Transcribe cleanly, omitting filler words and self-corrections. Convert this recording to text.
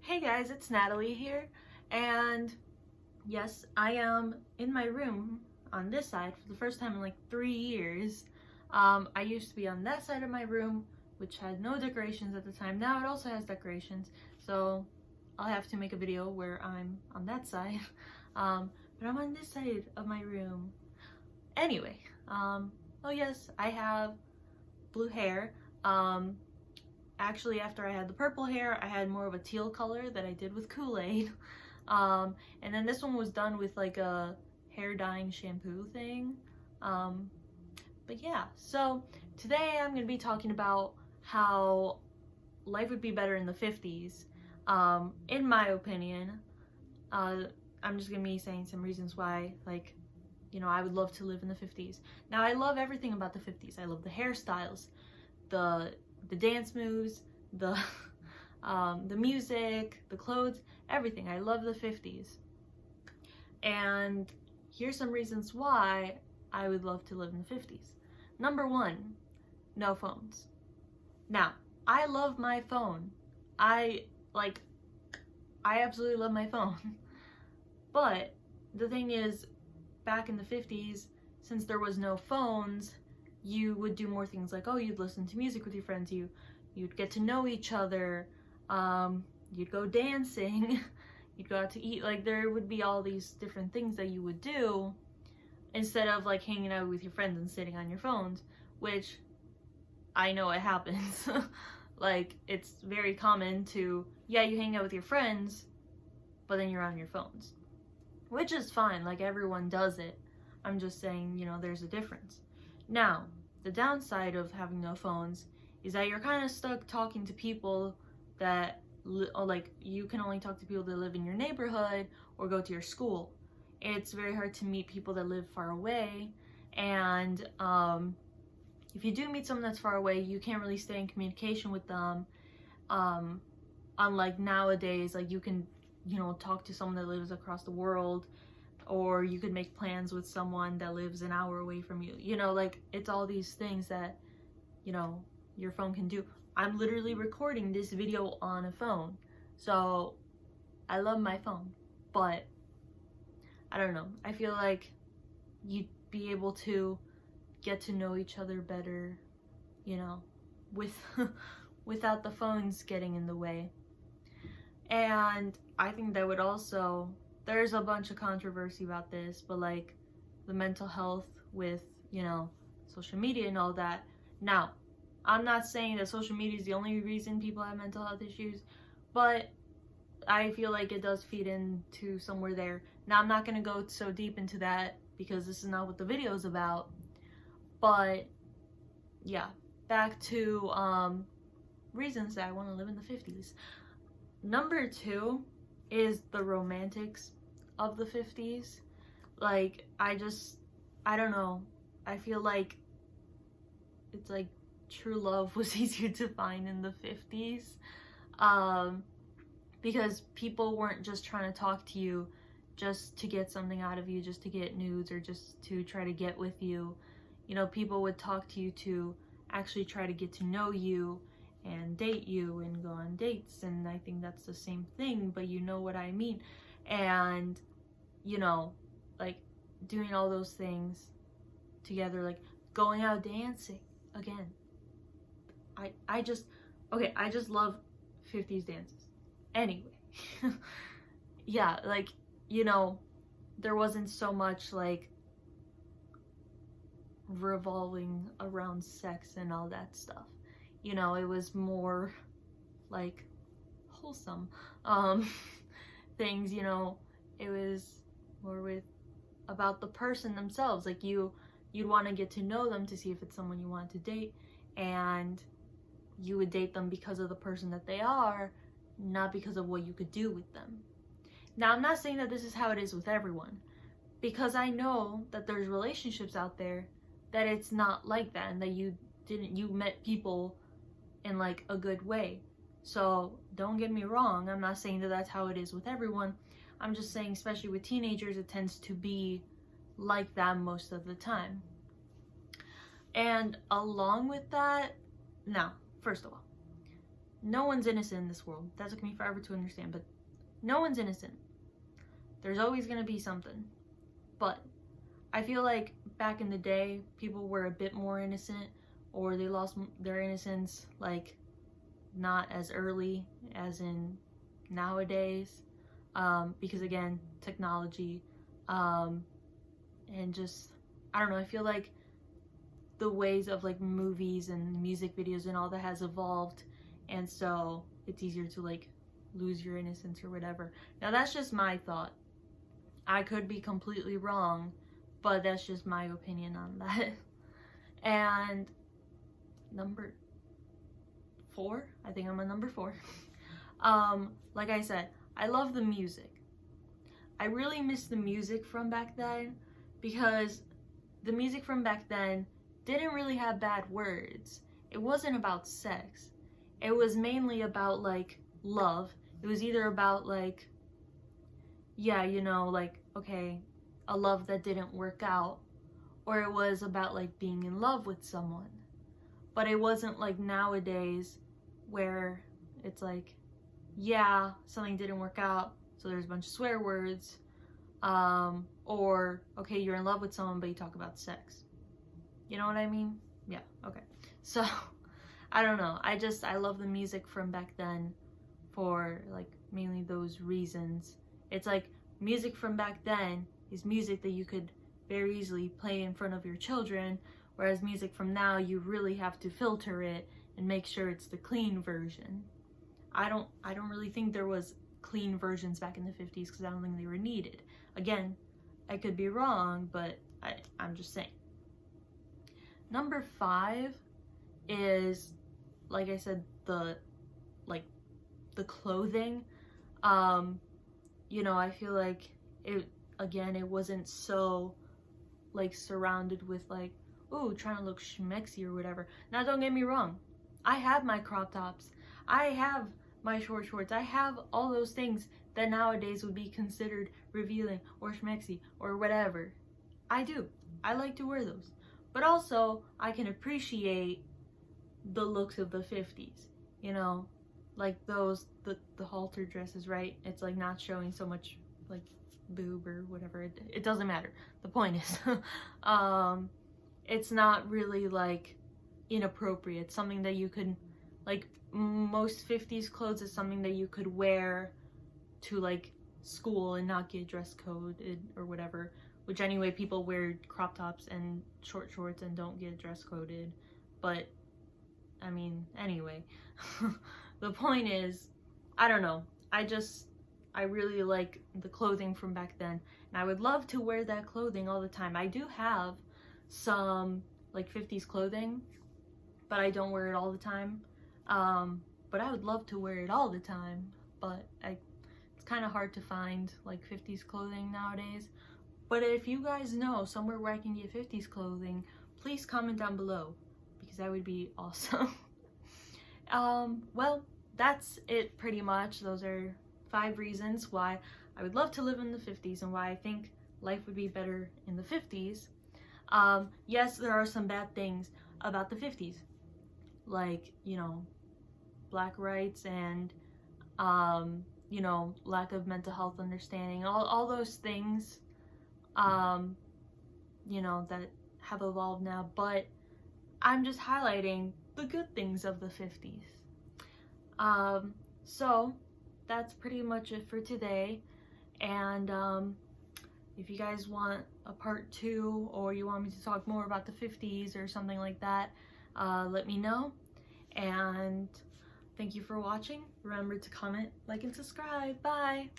Hey guys, it's Natalie here, and yes, I am in my room on this side for the first time in like 3 years. I used to be on that side of my room, which had no decorations at the time. Now it also has decorations, so I'll have to make a video where I'm on that side. But I'm on this side of my room. Anyway, oh yes, I have blue hair. Actually, after I had the purple hair, I had more of a teal color that I did with Kool-Aid. And then this one was done with like a hair dyeing shampoo thing. But yeah, so today I'm going to be talking about how life would be better in the 50s. In my opinion, I'm just going to be saying some reasons why, like, I would love to live in the 50s. Now, I love everything about the 50s. I love the hairstyles, the dance moves, the music, the clothes, everything. I love the 50s. And here's some reasons why I would love to live in the 50s. Number one, no phones. Now, I love my phone. I absolutely love my phone. But the thing is, back in the 50s, since there was no phones, you would do more things like, oh, you'd listen to music with your friends, you'd get to know each other, you'd go dancing, you'd go out to eat. Like, there would be all these different things that you would do instead of like hanging out with your friends and sitting on your phones, which I know it happens. Like, it's very common to, yeah, you hang out with your friends, but then you're on your phones, which is fine. Like, everyone does it. I'm just saying, there's a difference. Now, the downside of having no phones is that you're kind of stuck talking to people that, like, you can only talk to people that live in your neighborhood or go to your school. It's very hard to meet people that live far away, and if you do meet someone that's far away, you can't really stay in communication with them. Unlike nowadays, like, you can, talk to someone that lives across the world, or you could make plans with someone that lives an hour away from you. Like, it's all these things that, your phone can do. I'm literally recording this video on a phone. So, I love my phone. But, I don't know. I feel like you'd be able to get to know each other better, with without the phones getting in the way. And I think that would also, there's a bunch of controversy about this, but like the mental health with, social media and all that. Now, I'm not saying that social media is the only reason people have mental health issues, but I feel like it does feed into somewhere there. Now, I'm not going to go so deep into that because this is not what the video is about. But yeah, back to reasons that I want to live in the 50s. Number two is the romantics of the 50s. Like, I don't know. I feel like it's like true love was easier to find in the 50s. Because people weren't just trying to talk to you just to get something out of you, just to get nudes, or just to try to get with you. People would talk to you to actually try to get to know you and date you and go on dates, and I think that's the same thing, but you know what I mean. And like, doing all those things together, like going out dancing. Again, I just love 50s dances. Anyway, yeah, like, there wasn't so much like revolving around sex and all that stuff. It was more like wholesome things. It was more about the person themselves. Like, you'd want to get to know them to see if it's someone you want to date, and you would date them because of the person that they are, not because of what you could do with them. Now, I'm not saying that this is how it is with everyone, because I know that there's relationships out there that it's not like that, and that you met people in like a good way. So don't get me wrong, I'm not saying that that's how it is with everyone. I'm just saying, especially with teenagers, it tends to be like that most of the time. And along with that, now, first of all, no one's innocent in this world. That took me forever to understand, but no one's innocent. There's always going to be something. But I feel like back in the day, people were a bit more innocent, or they lost their innocence, like, not as early as in nowadays, because again, technology, and just, I don't know, I feel like the ways of like movies and music videos and all that has evolved, and so it's easier to like lose your innocence or whatever. Now that's just my thought. I could be completely wrong, but that's just my opinion on that. And number 4, I think I'm on number 4. Like I said, I love the music. I really miss the music from back then, because the music from back then didn't really have bad words. It wasn't about sex. It was mainly about like love. It was either about like, yeah, you know, like, okay, a love that didn't work out, or it was about like being in love with someone. But it wasn't like nowadays where it's like, yeah, something didn't work out, so there's a bunch of swear words, or okay, you're in love with someone but you talk about sex. You know what I mean? Yeah, okay. So I don't know, I love the music from back then for like mainly those reasons. It's like music from back then is music that you could very easily play in front of your children, whereas music from now, you really have to filter it and make sure it's the clean version. I don't really think there was clean versions back in the 50s, because I don't think they were needed. Again, I could be wrong, but I'm just saying. Number 5 is, like I said, the clothing. You know, I feel like it wasn't so like surrounded with like, ooh, trying to look schmexy or whatever. Now don't get me wrong, I have my crop tops, I have my short shorts, I have all those things that nowadays would be considered revealing or schmexy or whatever. I do. I like to wear those. But also, I can appreciate the looks of the 50s, you know, like those, the halter dresses, right? It's like not showing so much like boob or whatever. It doesn't matter. The point is, it's not really like inappropriate. Something that you could, like, most 50s clothes is something that you could wear to like school and not get dress coded or whatever, which anyway, people wear crop tops and short shorts and don't get dress coded. But I mean, anyway, the point is, I don't know, I really like the clothing from back then, and I would love to wear that clothing all the time. I do have some like 50s clothing, but I don't wear it all the time. But I would love to wear it all the time, but it's kind of hard to find like 50s clothing nowadays. But if you guys know somewhere where I can get 50s clothing, please comment down below, because that would be awesome. Well, that's it pretty much. Those are 5 reasons why I would love to live in the 50s and why I think life would be better in the 50s. Yes, there are some bad things about the 50s, like, you know, black rights and, you know, lack of mental health understanding, all those things, you know, that have evolved now, but I'm just highlighting the good things of the 50s. So that's pretty much it for today, and if you guys want a part 2, or you want me to talk more about the 50s or something like that, let me know. And thank you for watching. Remember to comment, like, and subscribe. Bye!